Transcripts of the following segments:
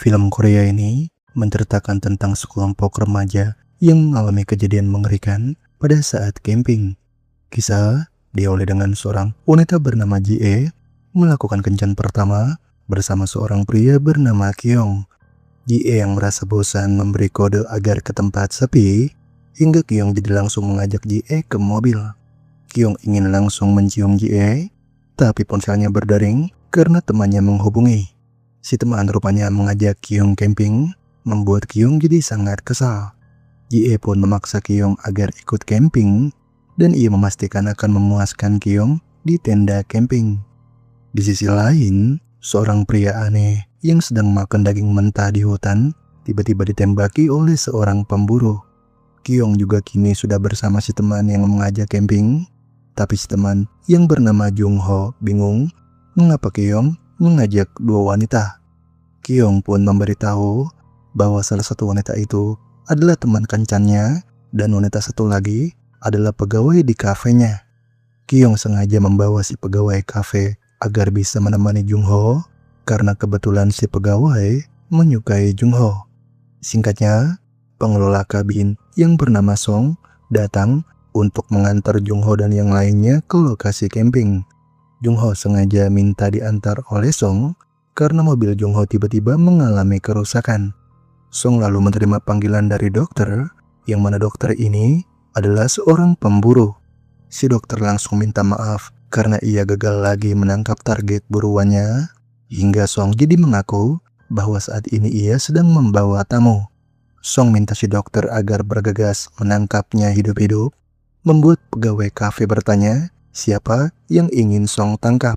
Film Korea ini menceritakan tentang sekelompok remaja yang mengalami kejadian mengerikan pada saat camping. Kisah diawali dengan seorang wanita bernama Ji-e melakukan kencan pertama bersama seorang pria bernama Kyung. Ji-e yang merasa bosan memberi kode agar ke tempat sepi, hingga Kyung jadi langsung mengajak Ji-e ke mobil. Kyung ingin langsung mencium Ji-e, tapi ponselnya berdering karena temannya menghubungi. Si teman rupanya mengajak Kyung camping, membuat Kyung jadi sangat kesal. Ji-e pun memaksa Kyung agar ikut camping, dan ia memastikan akan memuaskan Kyung di tenda camping. Di sisi lain, seorang pria aneh yang sedang makan daging mentah di hutan tiba-tiba ditembaki oleh seorang pemburu. Kyung juga kini sudah bersama si teman yang mengajak camping, tapi si teman yang bernama Jung-ho bingung mengapa Kyung mengajak dua wanita. Kyung pun memberitahu bahwa salah satu wanita itu adalah teman kencannya dan wanita satu lagi adalah pegawai di kafenya. Kyung sengaja membawa si pegawai kafe agar bisa menemani Jung-ho karena kebetulan si pegawai menyukai Jung-ho. Singkatnya, pengelola kabin yang bernama Song datang untuk mengantar Jung-ho dan yang lainnya ke lokasi camping. Jung-ho sengaja minta diantar oleh Song karena mobil Jung-ho tiba-tiba mengalami kerusakan. Song lalu menerima panggilan dari dokter, yang mana dokter ini adalah seorang pemburu. Si dokter langsung minta maaf karena ia gagal lagi menangkap target buruannya, hingga Song jadi mengaku bahwa saat ini ia sedang membawa tamu. Song minta si dokter agar bergegas menangkapnya hidup-hidup, membuat pegawai kafe bertanya siapa yang ingin Song tangkap.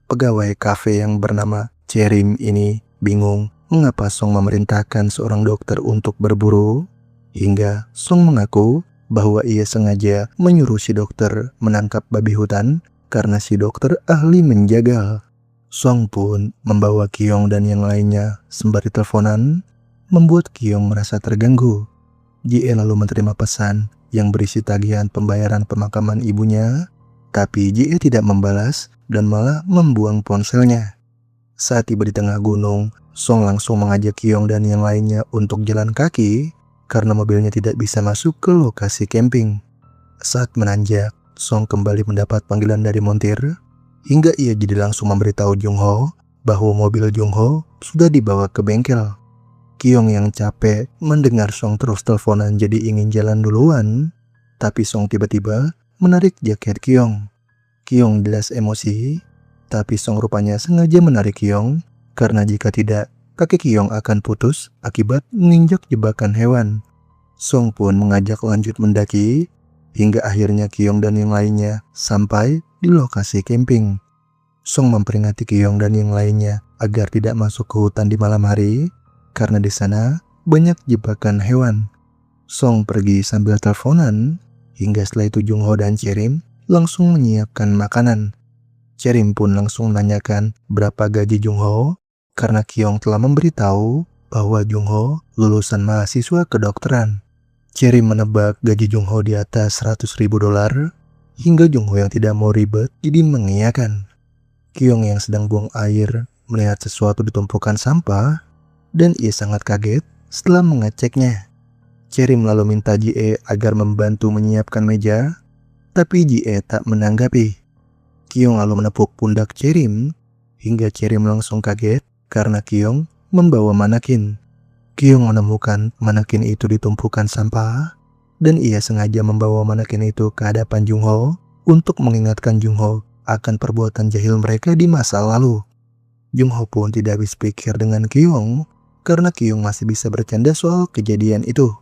Pegawai kafe yang bernama Cherim ini bingung mengapa Song memerintahkan seorang dokter untuk berburu, hingga Song mengaku bahwa ia sengaja menyuruh si dokter menangkap babi hutan karena si dokter ahli menjagal. Song pun membawa Kyung dan yang lainnya sembari teleponan, membuat Kyung merasa terganggu. Ji-e lalu menerima pesan yang berisi tagihan pembayaran pemakaman ibunya, tapi Ji-e tidak membalas dan malah membuang ponselnya. Saat tiba di tengah gunung, Song langsung mengajak Kyung dan yang lainnya untuk jalan kaki karena mobilnya tidak bisa masuk ke lokasi camping. Saat menanjak, Song kembali mendapat panggilan dari montir, hingga ia jadi langsung memberitahu Jung-ho bahwa mobil Jung-ho sudah dibawa ke bengkel. Kyung yang capek mendengar Song terus teleponan jadi ingin jalan duluan, tapi Song tiba-tiba menarik jaket Kyung. Kyung jelas emosi, tapi Song rupanya sengaja menarik Kyung karena jika tidak, kaki Kyung akan putus akibat menginjak jebakan hewan. Song pun mengajak lanjut mendaki, hingga akhirnya Kyung dan yang lainnya sampai di lokasi camping. Song memperingati Kyung dan yang lainnya agar tidak masuk ke hutan di malam hari, karena di sana banyak jebakan hewan. Song pergi sambil teleponan, hingga setelah itu Jung-ho dan Cherim langsung menyiapkan makanan. Cherim pun langsung menanyakan berapa gaji Jung-ho, karena Kyung telah memberitahu bahwa Jung-ho lulusan mahasiswa kedokteran. Cherim menebak gaji Jung-ho di atas $100.000, hingga Jung-ho yang tidak mau ribet jadi mengiyakan. Kyung yang sedang buang air melihat sesuatu di tumpukan sampah, dan ia sangat kaget setelah mengeceknya. Cherim lalu minta Ji-e agar membantu menyiapkan meja, tapi Ji-e tak menanggapi. Kyung lalu menepuk pundak Cherim, hingga Cherim langsung kaget karena Kyung membawa manekin. Kyung menemukan manekin itu di tumpukan sampah, dan ia sengaja membawa manekin itu ke hadapan Jung-ho untuk mengingatkan Jung-ho akan perbuatan jahil mereka di masa lalu. Jung-ho pun tidak habis pikir dengan Kyung, karena Kyung masih bisa bercanda soal kejadian itu.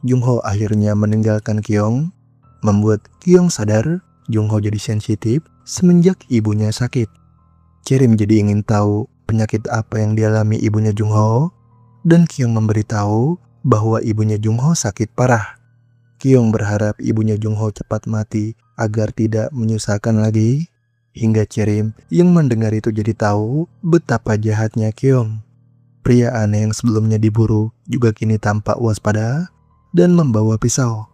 Jung-ho akhirnya meninggalkan Kyung, membuat Kyung sadar Jung-ho jadi sensitif semenjak ibunya sakit. Cherim jadi ingin tahu penyakit apa yang dialami ibunya Jung-ho, dan Kyung memberitahu bahwa ibunya Jung-ho sakit parah. Kyung berharap ibunya Jung-ho cepat mati agar tidak menyusahkan lagi, hingga Cherim yang mendengar itu jadi tahu betapa jahatnya Kyung. Pria aneh yang sebelumnya diburu juga kini tampak waspada dan membawa pisau.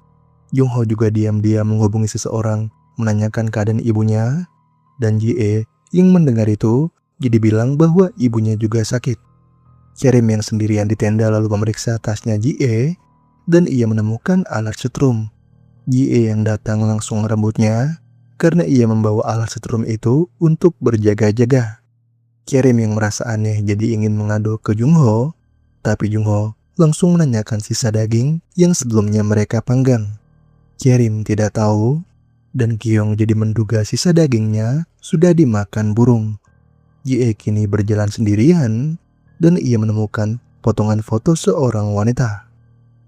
Jung-ho juga diam-diam menghubungi seseorang menanyakan keadaan ibunya, dan Ji-e yang mendengar itu jadi bilang bahwa ibunya juga sakit. Cherim yang sendirian di tenda lalu memeriksa tasnya Ji-e dan ia menemukan alat setrum. Ji-e yang datang langsung merebutnya karena ia membawa alat setrum itu untuk berjaga-jaga. Cherim yang merasa aneh jadi ingin mengadu ke Jungho, tapi Jungho langsung menanyakan sisa daging yang sebelumnya mereka panggang. Cherim tidak tahu dan Kyung jadi menduga sisa dagingnya sudah dimakan burung. Ji-e kini berjalan sendirian dan ia menemukan potongan foto seorang wanita.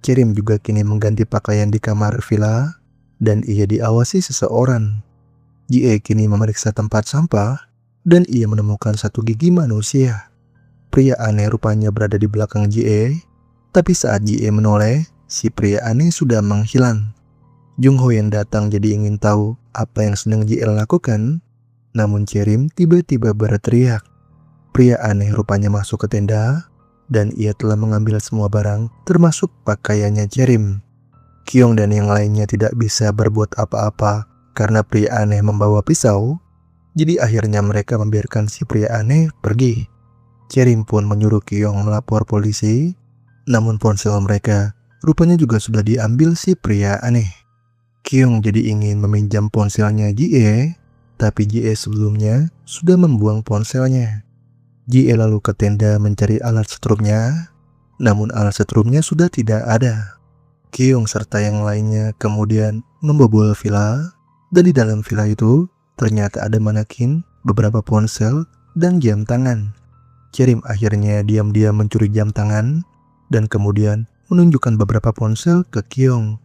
Cherim juga kini mengganti pakaian di kamar villa dan ia diawasi seseorang. Ji-e kini memeriksa tempat sampah dan ia menemukan satu gigi manusia. Pria aneh rupanya berada di belakang Ji-e, tapi saat Ji-e menoleh, si pria aneh sudah menghilang. Jungho yang datang jadi ingin tahu apa yang sedang Ji-e lakukan, namun Cherim tiba-tiba berteriak. Pria aneh rupanya masuk ke tenda dan ia telah mengambil semua barang termasuk pakaiannya Cherim. Kyung dan yang lainnya tidak bisa berbuat apa-apa karena pria aneh membawa pisau. Jadi akhirnya mereka membiarkan si pria aneh pergi. Cherim pun menyuruh Kyung melapor polisi, namun ponsel mereka rupanya juga sudah diambil si pria aneh. Kyung jadi ingin meminjam ponselnya Ji-e, tapi Ji-e sebelumnya sudah membuang ponselnya. Ji-e lalu ke tenda mencari alat setrumnya, namun alat setrumnya sudah tidak ada. Kyung serta yang lainnya kemudian membobol villa, dan di dalam villa itu ternyata ada manekin, beberapa ponsel, dan jam tangan. Cherim akhirnya diam-diam mencuri jam tangan dan kemudian menunjukkan beberapa ponsel ke Kyung.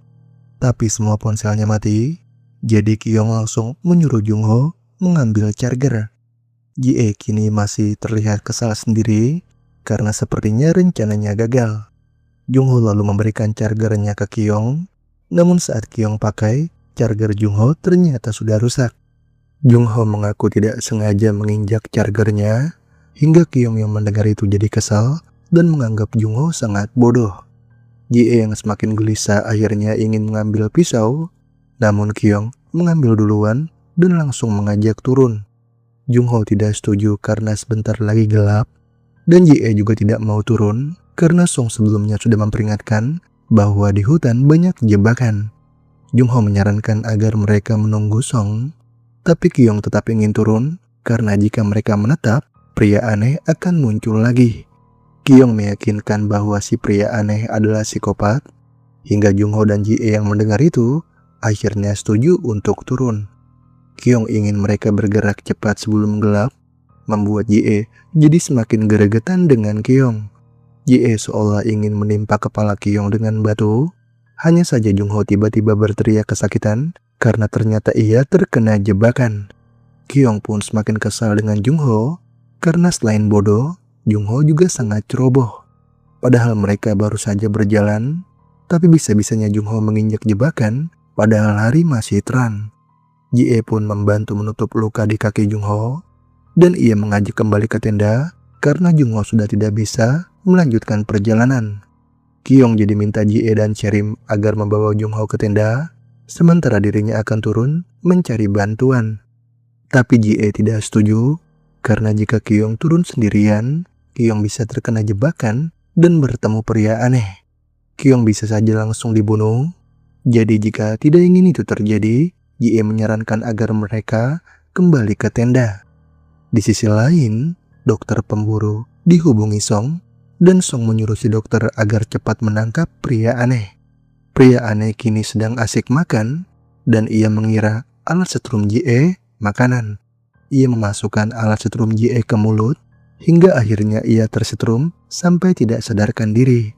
Tapi semua ponselnya mati, jadi Kyung langsung menyuruh Jungho mengambil charger. Ji-e kini masih terlihat kesal sendiri karena sepertinya rencananya gagal. Jungho lalu memberikan chargernya ke Kyung, namun saat Kyung pakai, charger Jungho ternyata sudah rusak. Jungho mengaku tidak sengaja menginjak chargernya, hingga Kyung yang mendengar itu jadi kesal dan menganggap Jungho sangat bodoh. Ji-e yang semakin gelisah akhirnya ingin mengambil pisau, namun Kyung mengambil duluan dan langsung mengajak turun. Jungho tidak setuju karena sebentar lagi gelap, dan Ji-e juga tidak mau turun karena Song sebelumnya sudah memperingatkan bahwa di hutan banyak jebakan. Jungho menyarankan agar mereka menunggu Song, tapi Kyung tetap ingin turun karena jika mereka menetap, pria aneh akan muncul lagi. Kyung meyakinkan bahwa si pria aneh adalah psikopat, hingga Jungho dan Ji-e yang mendengar itu akhirnya setuju untuk turun. Kyung ingin mereka bergerak cepat sebelum gelap, membuat Ji-e jadi semakin gregetan dengan Kyung. Ji-e seolah ingin menimpa kepala Kyung dengan batu, hanya saja Jungho tiba-tiba berteriak kesakitan karena ternyata ia terkena jebakan. Kyung pun semakin kesal dengan Jungho karena selain bodoh, Jungho juga sangat ceroboh. Padahal mereka baru saja berjalan, tapi bisa-bisanya Jungho menginjak jebakan padahal hari masih terang. Ji-e pun membantu menutup luka di kaki Jungho dan ia mengajak kembali ke tenda karena Jungho sudah tidak bisa melanjutkan perjalanan. Kyung jadi minta Ji-e dan Cherim agar membawa Jungho ke tenda, sementara dirinya akan turun mencari bantuan. Tapi Ji-e tidak setuju, karena jika Kyung turun sendirian, Kyung bisa terkena jebakan dan bertemu pria aneh. Kyung bisa saja langsung dibunuh. Jadi jika tidak ingin itu terjadi, Ji-e menyarankan agar mereka kembali ke tenda. Di sisi lain, dokter pemburu dihubungi Song, dan Song menyuruh si dokter agar cepat menangkap pria aneh. Pria aneh kini sedang asik makan, dan ia mengira alat setrum Ji-e makanan. Ia memasukkan alat setrum Ji-e ke mulut, hingga akhirnya ia tersetrum sampai tidak sadarkan diri.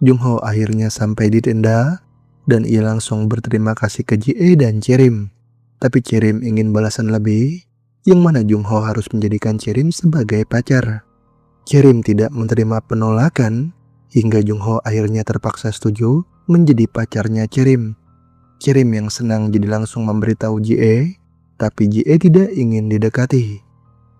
Jungho akhirnya sampai di tenda, dan ia langsung berterima kasih ke Ji-e dan Cherim. Tapi Cherim ingin balasan lebih, yang mana Jungho harus menjadikan Cherim sebagai pacar. Cherim tidak menerima penolakan, hingga Jungho akhirnya terpaksa setuju menjadi pacarnya Cherim. Cherim yang senang jadi langsung memberitahu Ji-e, tapi Ji-e tidak ingin didekati.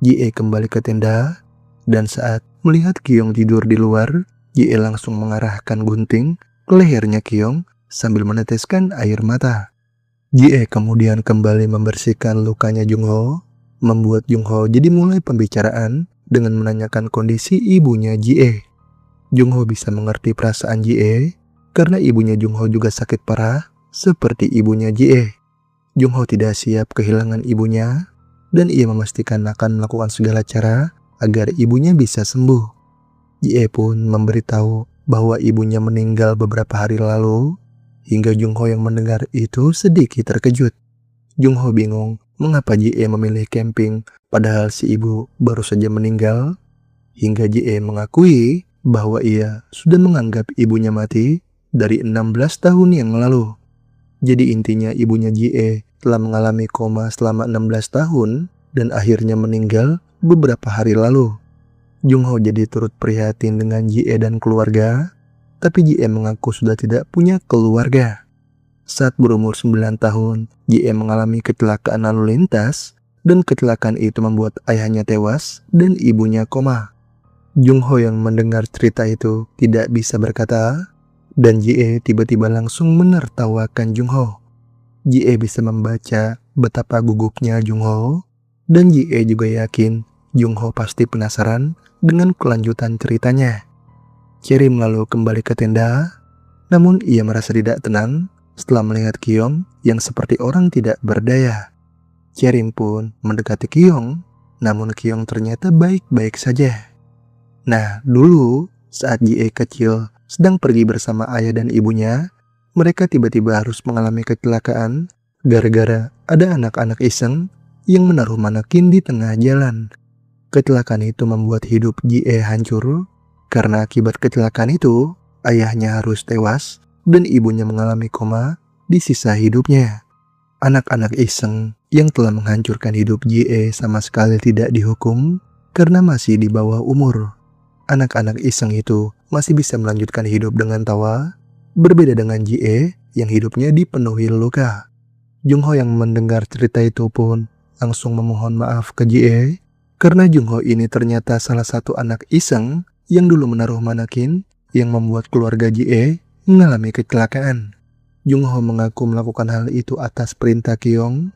Ji-e kembali ke tenda, dan saat melihat Kyung tidur di luar, Ji-e langsung mengarahkan gunting ke lehernya Kyung sambil meneteskan air mata. Ji-e kemudian kembali membersihkan lukanya Jungho, membuat Jungho jadi mulai pembicaraan dengan menanyakan kondisi ibunya Ji-e. Jungho bisa mengerti perasaan Ji-e karena ibunya Jungho juga sakit parah seperti ibunya Ji-e. Jungho tidak siap kehilangan ibunya dan ia memastikan akan melakukan segala cara agar ibunya bisa sembuh. Ji-e pun memberitahu bahwa ibunya meninggal beberapa hari lalu hingga Jungho yang mendengar itu sedikit terkejut. Jungho bingung mengapa Ji-e memilih camping padahal si ibu baru saja meninggal hingga Ji-e mengakui bahwa ia sudah menganggap ibunya mati dari 16 tahun yang lalu. Jadi intinya ibunya Ji-e telah mengalami koma selama 16 tahun dan akhirnya meninggal beberapa hari lalu. Jungho jadi turut prihatin dengan Ji-e dan keluarga, tapi Ji-e mengaku sudah tidak punya keluarga. Saat berumur 9 tahun, Ji-e mengalami kecelakaan lalu lintas dan kecelakaan itu membuat ayahnya tewas dan ibunya koma. Jungho yang mendengar cerita itu tidak bisa berkata, dan Ji-e tiba-tiba langsung menertawakan Jungho. Ji-e bisa membaca betapa gugupnya Jungho, dan Ji-e juga yakin Jungho pasti penasaran dengan kelanjutan ceritanya. Cherim lalu kembali ke tenda, namun ia merasa tidak tenang setelah melihat Kyung yang seperti orang tidak berdaya. Cherim pun mendekati Kyung, namun Kyung ternyata baik-baik saja. Nah, dulu saat Ji-e kecil sedang pergi bersama ayah dan ibunya, mereka tiba-tiba harus mengalami kecelakaan gara-gara ada anak-anak iseng yang menaruh manekin di tengah jalan. Kecelakaan itu membuat hidup Ji-e hancur karena akibat kecelakaan itu ayahnya harus tewas dan ibunya mengalami koma di sisa hidupnya. Anak-anak iseng yang telah menghancurkan hidup Ji-e sama sekali tidak dihukum karena masih di bawah umur. Anak-anak iseng itu masih bisa melanjutkan hidup dengan tawa, berbeda dengan Ji-e yang hidupnya dipenuhi luka. Jungho yang mendengar cerita itu pun langsung memohon maaf ke Ji-e karena Jungho ini ternyata salah satu anak iseng yang dulu menaruh manekin yang membuat keluarga Ji-e mengalami kecelakaan. Jungho mengaku melakukan hal itu atas perintah Kyung,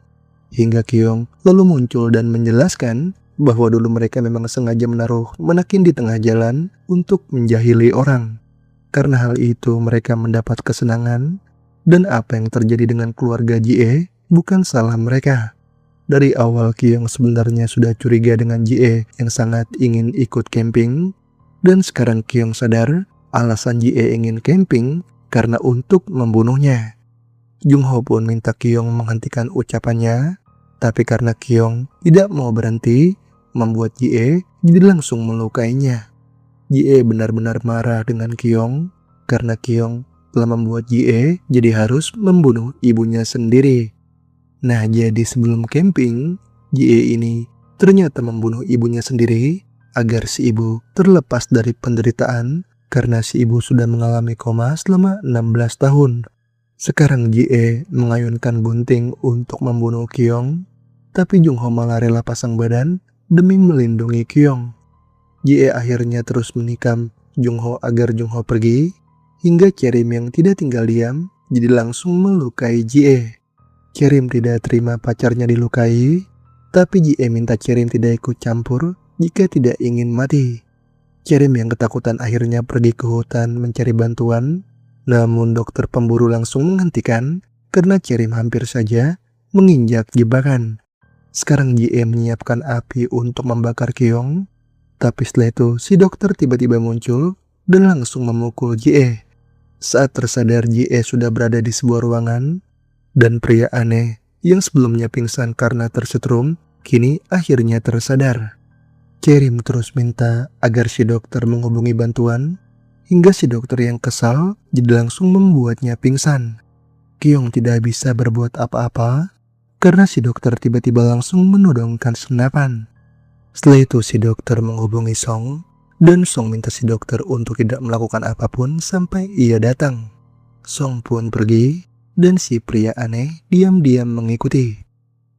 hingga Kyung lalu muncul dan menjelaskan bahwa dulu mereka memang sengaja menaruh manekin di tengah jalan untuk menjahili orang. Karena hal itu mereka mendapat kesenangan, dan apa yang terjadi dengan keluarga Ji-e bukan salah mereka. Dari awal Kyung sebenarnya sudah curiga dengan Ji-e yang sangat ingin ikut camping, dan sekarang Kyung sadar alasan Ji-e ingin camping karena untuk membunuhnya. Jungho pun minta Kyung menghentikan ucapannya, tapi karena Kyung tidak mau berhenti, membuat Ji-e jadi langsung melukainya. Ji-e benar-benar marah dengan Kyung karena Kyung telah membuat Ji-e jadi harus membunuh ibunya sendiri. Nah, jadi sebelum camping, Ji-e ini ternyata membunuh ibunya sendiri agar si ibu terlepas dari penderitaan karena si ibu sudah mengalami koma selama 16 tahun. Sekarang Ji-e mengayunkan gunting untuk membunuh Kyung, tapi Jungho malah rela pasang badan demi melindungi Kyung. Ji-e akhirnya terus menikam Jungho agar Jungho pergi, hingga Cherim yang tidak tinggal diam jadi langsung melukai Ji-e. Cherim tidak terima pacarnya dilukai, tapi Ji-e minta Cherim tidak ikut campur jika tidak ingin mati. Cherim yang ketakutan akhirnya pergi ke hutan mencari bantuan, namun dokter pemburu langsung menghentikan karena Cherim hampir saja menginjak jebakan. Sekarang Ji-e menyiapkan api untuk membakar Kyung, tapi setelah itu si dokter tiba-tiba muncul dan langsung memukul Ji-e. Saat tersadar Ji-e sudah berada di sebuah ruangan, dan pria aneh yang sebelumnya pingsan karena tersetrum, kini akhirnya tersadar. Cherim terus minta agar si dokter menghubungi bantuan, hingga si dokter yang kesal jadi langsung membuatnya pingsan. Kyung tidak bisa berbuat apa-apa, karena si dokter tiba-tiba langsung menodongkan senapan. Setelah itu si dokter menghubungi Song, dan Song minta si dokter untuk tidak melakukan apapun sampai ia datang. Song pun pergi, dan si pria aneh diam-diam mengikuti.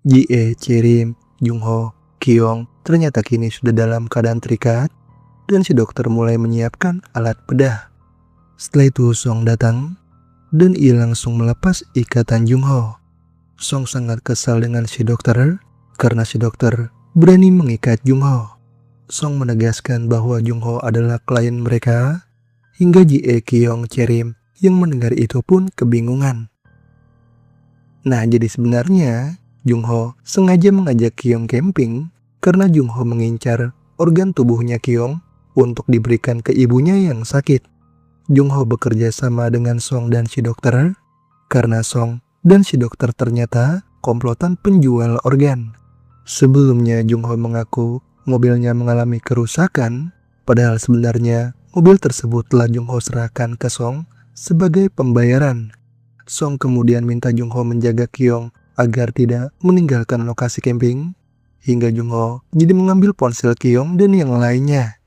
Ji-e, Cherim, Jungho, Kyung ternyata kini sudah dalam keadaan terikat, dan si dokter mulai menyiapkan alat bedah. Setelah itu Song datang, dan ia langsung melepas ikatan Jungho. Song sangat kesal dengan si dokter karena si dokter berani mengikat Jungho. Song menegaskan bahwa Jungho adalah klien mereka hingga Ji-e, Kyung, Cherim yang mendengar itu pun kebingungan. Nah, jadi sebenarnya Jung-ho sengaja mengajak Kyung camping karena Jung-ho mengincar organ tubuhnya Kyung untuk diberikan ke ibunya yang sakit. Jung-ho bekerja sama dengan Song dan si dokter karena Song dan si dokter ternyata komplotan penjual organ. Sebelumnya Jung-ho mengaku mobilnya mengalami kerusakan, padahal sebenarnya mobil tersebut telah Jung-ho serahkan ke Song sebagai pembayaran. Song kemudian minta Jung-ho menjaga Kyung agar tidak meninggalkan lokasi camping, hingga Jung-ho jadi mengambil ponsel Kyung dan yang lainnya.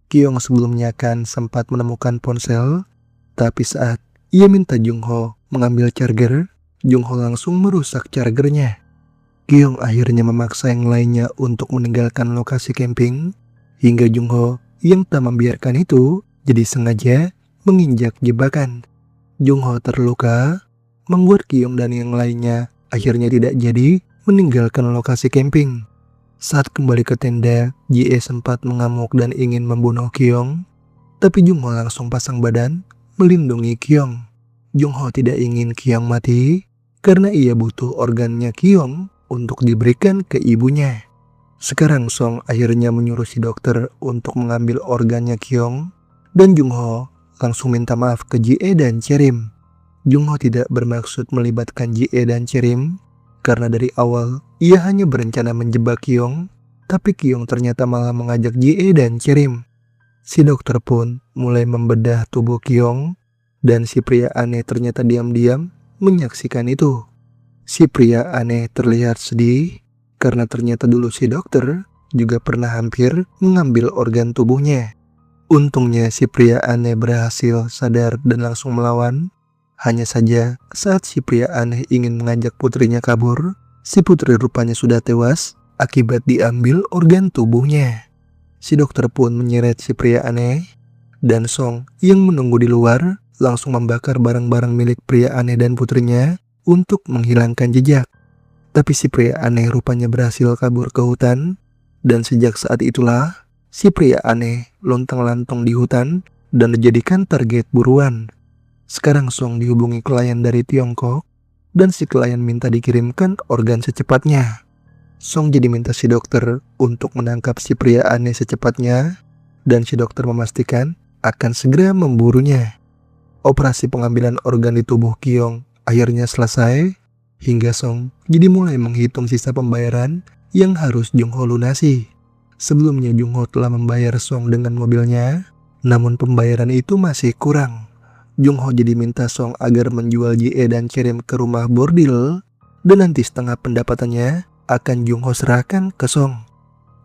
Kyung sebelumnya kan sempat menemukan ponsel, tapi saat ia minta Jung-ho mengambil charger, Jung-ho langsung merusak chargernya. Kyung akhirnya memaksa yang lainnya untuk meninggalkan lokasi camping, hingga Jung-ho yang tak membiarkan itu jadi sengaja menginjak jebakan. Jung-ho terluka, membuat Kyung dan yang lainnya akhirnya tidak jadi meninggalkan lokasi camping. Saat kembali ke tenda, Ji-e sempat mengamuk dan ingin membunuh Kyung, tapi Jung-ho langsung pasang badan melindungi Kyung. Jung-ho tidak ingin Kyung mati karena ia butuh organnya Kyung untuk diberikan ke ibunya. Sekarang Song akhirnya menyuruh si dokter untuk mengambil organnya Kyung, dan Jung-ho langsung minta maaf ke Ji-e dan Cherim. Jung-ho tidak bermaksud melibatkan Ji-e dan Cherim karena dari awal ia hanya berencana menjebak Kyung, tapi Kyung ternyata malah mengajak Ji-e dan Cherim. Si dokter pun mulai membedah tubuh Kyung, dan si pria aneh ternyata diam-diam menyaksikan itu. Si pria aneh terlihat sedih karena ternyata dulu si dokter juga pernah hampir mengambil organ tubuhnya. Untungnya si pria aneh berhasil sadar dan langsung melawan. Hanya saja saat si pria aneh ingin mengajak putrinya kabur, si putri rupanya sudah tewas akibat diambil organ tubuhnya. Si dokter pun menyeret si pria aneh, dan Song yang menunggu di luar langsung membakar barang-barang milik pria aneh dan putrinya untuk menghilangkan jejak. Tapi si pria aneh rupanya berhasil kabur ke hutan, dan sejak saat itulah si pria aneh lontang-lantung di hutan dan dijadikan target buruan. Sekarang Song dihubungi klien dari Tiongkok, dan si klien minta dikirimkan organ secepatnya. Song jadi minta si dokter untuk menangkap si pria aneh secepatnya, dan si dokter memastikan akan segera memburunya. Operasi pengambilan organ di tubuh Kyung akhirnya selesai, hingga Song jadi mulai menghitung sisa pembayaran yang harus Jung-ho lunasi. Sebelumnya Jung-ho telah membayar Song dengan mobilnya, namun pembayaran itu masih kurang. Jung-ho jadi minta Song agar menjual Ji-e dan Cherim ke rumah bordil, dan nanti setengah pendapatannya akan Jung-ho serahkan ke Song.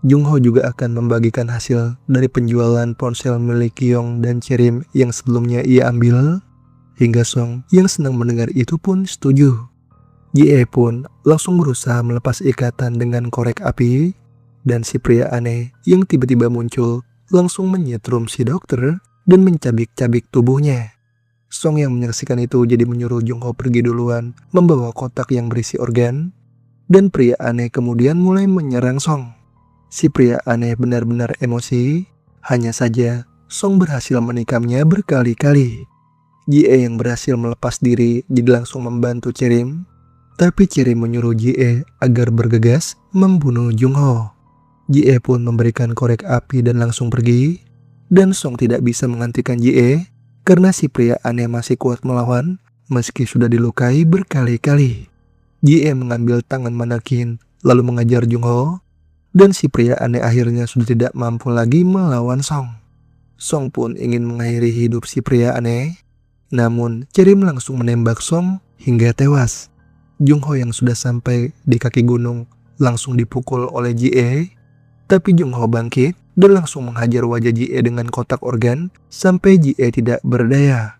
Jung-ho juga akan membagikan hasil dari penjualan ponsel milik Kyung dan Cherim yang sebelumnya ia ambil, hingga Song yang senang mendengar itu pun setuju. Ji-e pun langsung berusaha melepas ikatan dengan korek api, dan si pria aneh yang tiba-tiba muncul langsung menyetrum si dokter dan mencabik-cabik tubuhnya. Song yang menyaksikan itu jadi menyuruh Jung-ho pergi duluan membawa kotak yang berisi organ, dan pria aneh kemudian mulai menyerang Song. Si pria aneh benar-benar emosi, hanya saja Song berhasil menikamnya berkali-kali. Ji-e yang berhasil melepas diri jadi langsung membantu Cherim, tapi Cherim menyuruh Ji-e agar bergegas membunuh Jung-ho. Ji-e pun memberikan korek api dan langsung pergi, dan Song tidak bisa menghentikan Ji-e karena si pria aneh masih kuat melawan meski sudah dilukai berkali-kali. Ji-e mengambil tangan manekin lalu mengajar Jung-ho, dan si pria aneh akhirnya sudah tidak mampu lagi melawan Song. Song pun ingin mengakhiri hidup si pria aneh, namun Cherim langsung menembak Song hingga tewas. Jung-ho yang sudah sampai di kaki gunung langsung dipukul oleh Ji-e, tapi Jung-ho bangkit dan langsung menghajar wajah Ji-e dengan kotak organ sampai Ji-e tidak berdaya.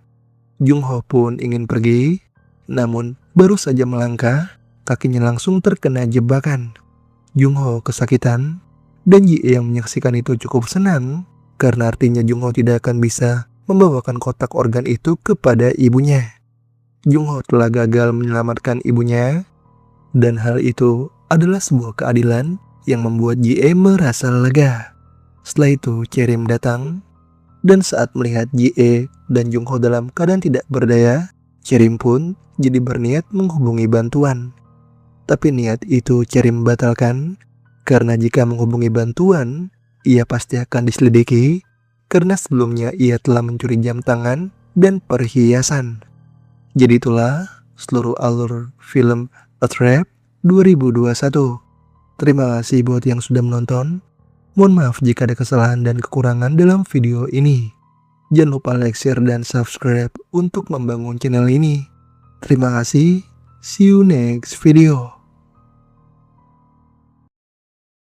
Jung-ho pun ingin pergi, namun baru saja melangkah, kakinya langsung terkena jebakan. Jung-ho kesakitan, dan Ji-e yang menyaksikan itu cukup senang karena artinya Jung-ho tidak akan bisa membawakan kotak organ itu kepada ibunya. Jung-ho telah gagal menyelamatkan ibunya, dan hal itu adalah sebuah keadilan yang membuat Ji-e merasa lega. Setelah itu Cherim datang, Dan saat melihat Ji-e dan Jung-ho dalam keadaan tidak berdaya, Cherim pun jadi berniat menghubungi bantuan. Tapi niat itu Cherim batalkan, karena jika menghubungi bantuan, ia pasti akan diselidiki, karena sebelumnya ia telah mencuri jam tangan dan perhiasan. Jadi itulah seluruh alur film A Trap 2021. Terima kasih buat yang sudah menonton. Mohon maaf jika ada kesalahan dan kekurangan dalam video ini. Jangan lupa like, share, dan subscribe untuk membangun channel ini. Terima kasih. See you next video.